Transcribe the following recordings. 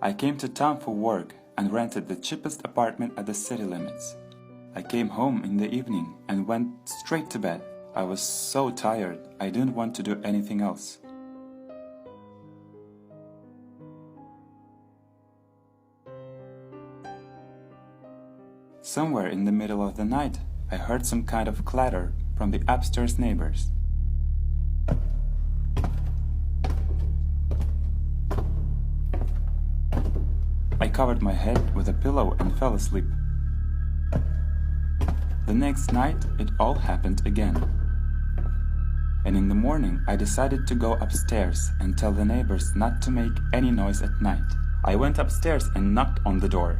I came to town for work and rented the cheapest apartment at the city limits. I came home in the evening and went straight to bed. I was so tired, I didn't want to do anything else. Somewhere in the middle of the night, I heard some kind of clatter from the upstairs neighbors. I covered my head with a pillow and fell asleep. The next night, it all happened again. And in the morning, I decided to go upstairs and tell the neighbors not to make any noise at night. I went upstairs and knocked on the door.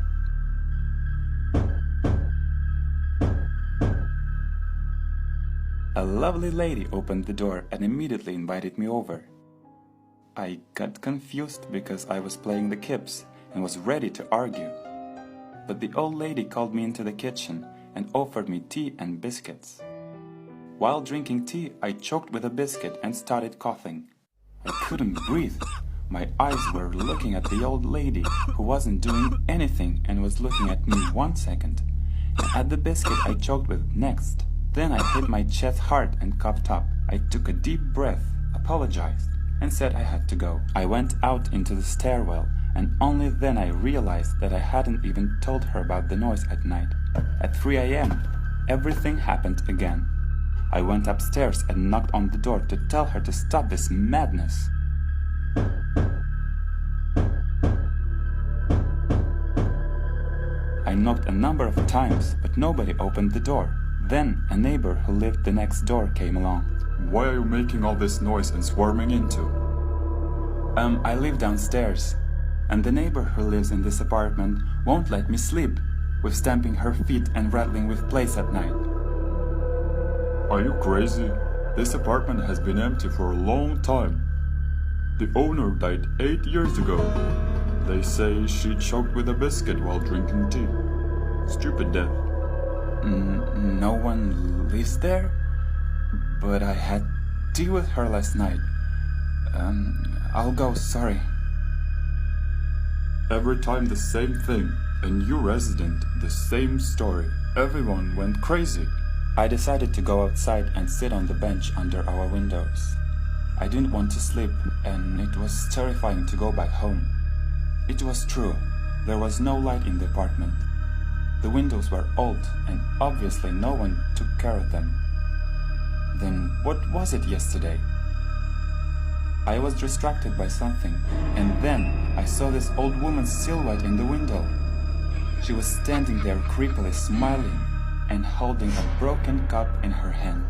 A lovely lady opened the door and immediately invited me over. I got confused because I was playing the kips and was ready to argue. But the old lady called me into the kitchen and offered me tea and biscuits. While drinking tea, I choked with a biscuit and started coughing. I couldn't breathe. My eyes were looking at the old lady, who wasn't doing anything and was looking at me 1 second, and at the biscuit I choked with next. Then I hit my chest hard and coughed up. I took a deep breath, apologized, and said I had to go. I went out into the stairwell, and only then I realized that I hadn't even told her about the noise at night. At 3 a.m., everything happened again. I went upstairs and knocked on the door to tell her to stop this madness. I knocked a number of times, but nobody opened the door. Then a neighbor who lived the next door came along. Why are you making all this noise and swarming into? I live downstairs, and the neighbor who lives in this apartment won't let me sleep, with stamping her feet and rattling with plates at night. Are you crazy? This apartment has been empty for a long time. The owner died 8 years ago. They say she choked with a biscuit while drinking tea. Stupid death. No one lives there? But I had tea with her last night. I'll go, sorry. Every time the same thing, and you resident, the same story. Everyone went crazy. I decided to go outside and sit on the bench under our windows. I didn't want to sleep, and it was terrifying to go back home. It was true, there was no light in the apartment. The windows were old, and obviously no one took care of them. Then what was it yesterday? I was distracted by something, and then I saw this old woman's silhouette in the window. She was standing there creepily smiling and holding a broken cup in her hand.